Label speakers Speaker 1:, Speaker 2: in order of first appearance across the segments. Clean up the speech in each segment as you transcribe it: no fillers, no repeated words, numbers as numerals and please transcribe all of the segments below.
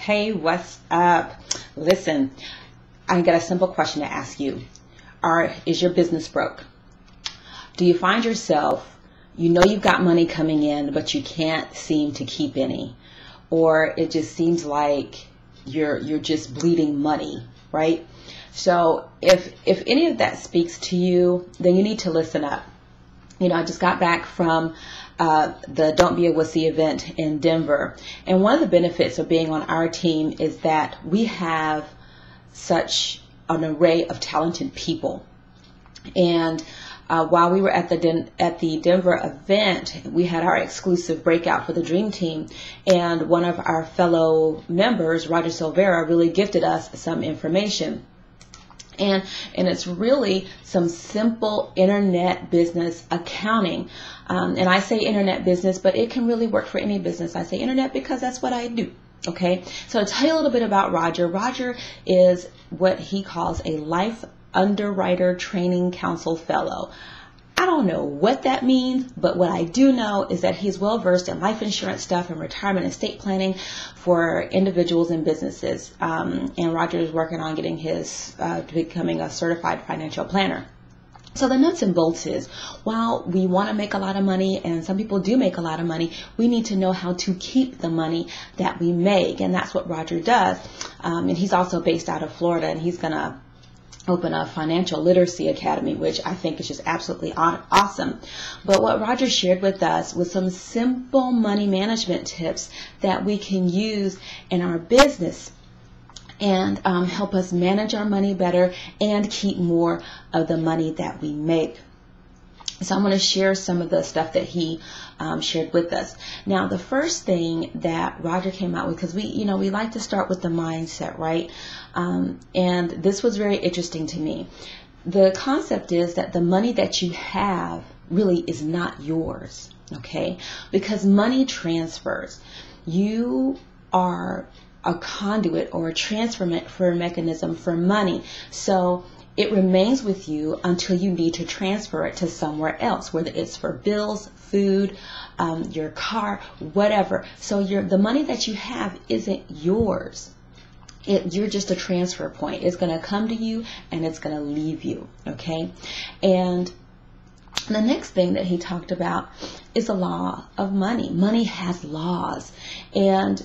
Speaker 1: Hey, what's up? Listen, I got a simple question to ask you. Is your business broke? Do you find yourself, you know you've got money coming in, but you can't seem to keep any? Or it just seems like you're just bleeding money, right? So if any of that speaks to you, then you need to listen up. I just got back from the Don't Be a Wussy event in Denver. And one of the benefits of being on our team is that we have such an array of talented people. And while we were at the Denver event, we had our exclusive breakout for the Dream Team. And one of our fellow members, Roger Silvera, really gifted us some information. And it's really some simple internet business accounting. And I say internet business, but it can really work for any business. I say internet because that's what I do. Okay, so to tell you a little bit about Roger. Roger is what he calls a Life Underwriter Training Council Fellow. I don't know what that means, but what I do know is that he's well versed in life insurance stuff and retirement and estate planning for individuals and businesses. And Roger is working on getting becoming a certified financial planner. So the nuts and bolts is, while we want to make a lot of money, and some people do make a lot of money, we need to know how to keep the money that we make. And that's what Roger does. And he's also based out of Florida, and he's going to open a financial literacy academy, which I think is just absolutely awesome. But what Roger shared with us was some simple money management tips that we can use in our business and help us manage our money better and keep more of the money that we make. So I'm going to share some of the stuff that he shared with us. Now, the first thing that Roger came out with, because we like to start with the mindset, right? And this was very interesting to me. The concept is that the money that you have really is not yours, okay? Because money transfers. You are a conduit or a transfer mechanism for money. So it remains with you until you need to transfer it to somewhere else, whether it's for bills, food, your car, whatever. So the money that you have isn't yours. You're just a transfer point. It's going to come to you and it's going to leave you, okay? And the next thing that he talked about is the law of money. Money has laws. And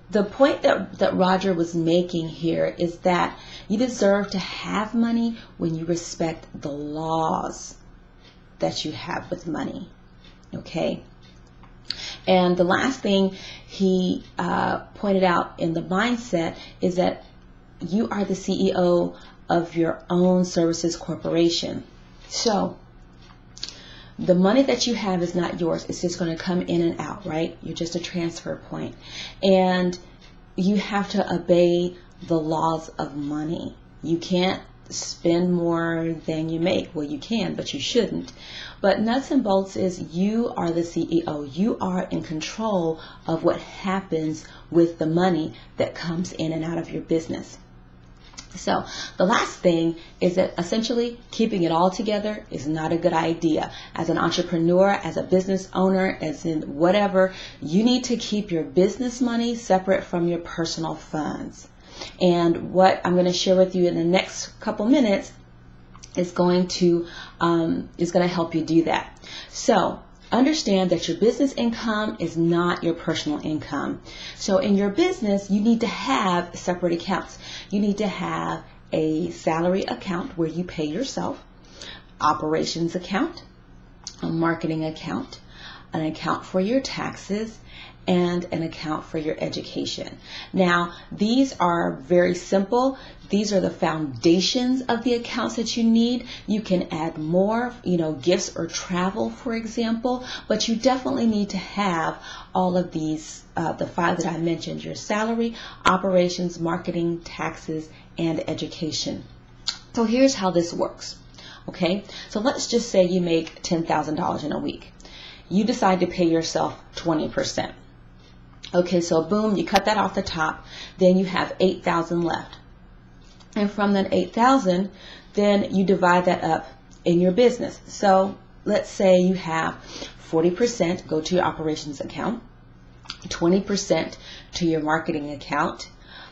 Speaker 1: the point that Roger was making here is that you deserve to have money when you respect the laws that you have with money, okay? And the last thing he pointed out in the mindset is that you are the CEO of your own services corporation. So the money that you have is not yours. It's just going to come in and out, right? You're just a transfer point. And you have to obey the laws of money. You can't spend more than you make. Well, you can, but you shouldn't. But nuts and bolts is you are the CEO. You are in control of what happens with the money that comes in and out of your business. So the last thing is that essentially keeping it all together is not a good idea. As an entrepreneur, as a business owner, as in whatever, you need to keep your business money separate from your personal funds. And what I'm going to share with you in the next couple minutes is going to help you do that. So understand that your business income is not your personal income. So in your business, you need to have separate accounts. You need to have a salary account where you pay yourself, operations account, a marketing account, an account for your taxes, and an account for your education. Now, these are very simple. These are the foundations of the accounts that you need. You can add more, gifts or travel, for example, but you definitely need to have all of these, the five that I mentioned: your salary, operations, marketing, taxes, and education. So here's how this works, okay? So let's just say you make $10,000 in a week. You decide to pay yourself 20%. Okay, so boom, you cut that off the top, then you have $8,000 left. And from that $8,000, then you divide that up in your business. So let's say you have 40% go to your operations account, 20% to your marketing account,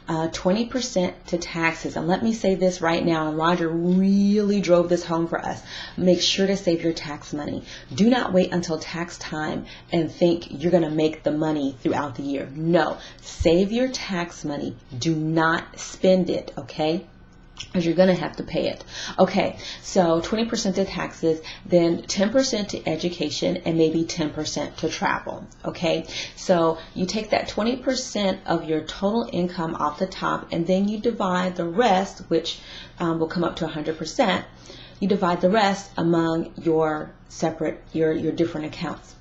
Speaker 1: 20% to taxes. And let me say this right now, and Roger really drove this home for us. Make sure to save your tax money. Do not wait until tax time and think you're going to make the money throughout the year. No, save your tax money. Do not spend it, okay? Because you're going to have to pay it. Okay, so 20% to taxes, then 10% to education, and maybe 10% to travel. Okay, so you take that 20% of your total income off the top, and then you divide the rest, which will come up to 100%. You divide the rest among your separate, your different accounts.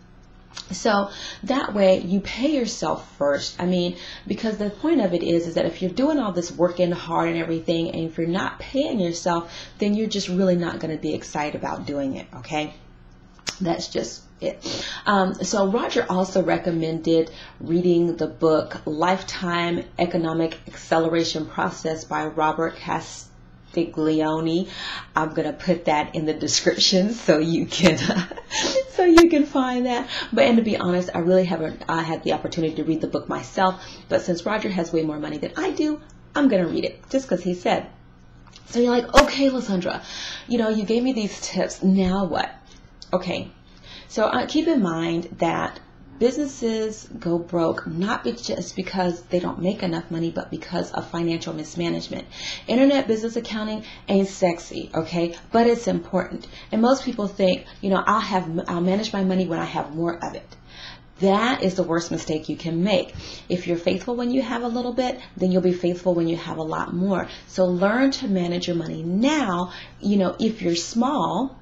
Speaker 1: So that way you pay yourself first. I mean, because the point of it is that if you're doing all this working hard and everything, and if you're not paying yourself, then you're just really not going to be excited about doing it. Okay, that's just it. So Roger also recommended reading the book Lifetime Economic Acceleration Process by Robert Castiglione. I'm gonna put that in the description so you can find that. But and to be honest, I really haven't had the opportunity to read the book myself. But since Roger has way more money than I do, I'm gonna read it just because he said. So you're like, okay, Lysandra, you gave me these tips. Now what? Okay, so keep in mind that businesses go broke not just because they don't make enough money, but because of financial mismanagement. Internet business accounting ain't sexy, okay, but it's important. And most people think, I'll manage my money when I have more of it. That is the worst mistake you can make. If you're faithful when you have a little bit, then you'll be faithful when you have a lot more. So learn to manage your money now. If you're small,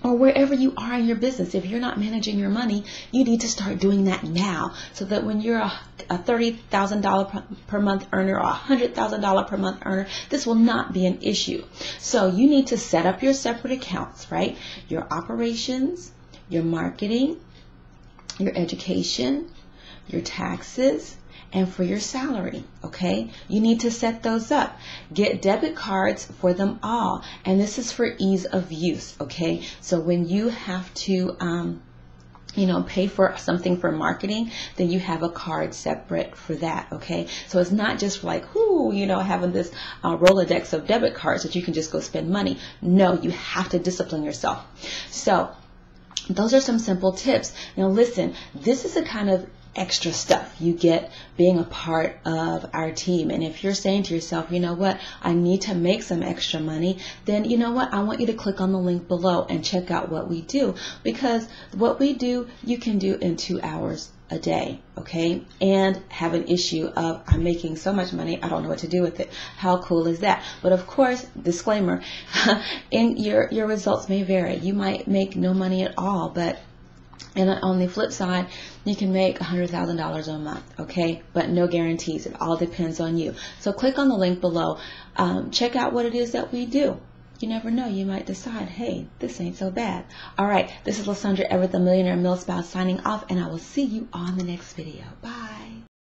Speaker 1: or wherever you are in your business, if you're not managing your money, you need to start doing that now, so that when you're a $30,000 per month earner or a $100,000 per month earner, this will not be an issue. So you need to set up your separate accounts, right? Your operations, your marketing, your education, your taxes, and for your salary, okay? You need to set those up. Get debit cards for them all. And this is for ease of use, okay? So when you have to, pay for something for marketing, then you have a card separate for that, okay? So it's not just like, having this Rolodex of debit cards that you can just go spend money. No, you have to discipline yourself. So those are some simple tips. Now listen, this is a kind of extra stuff you get being a part of our team. And if you're saying to yourself, I need to make some extra money, then I want you to click on the link below and check out what we do, because what we do, you can do in 2 hours a day, okay? And have an issue of, I'm making so much money, I don't know what to do with it. How cool is that? But of course, disclaimer, in your results may vary. You might make no money at all, but and on the flip side, you can make $100,000 a month, okay? But no guarantees. It all depends on you. So click on the link below. Check out what it is that we do. You never know. You might decide, hey, this ain't so bad. All right. This is Lysandra Everett, the Millionaire Mill Spouse, signing off, and I will see you on the next video. Bye.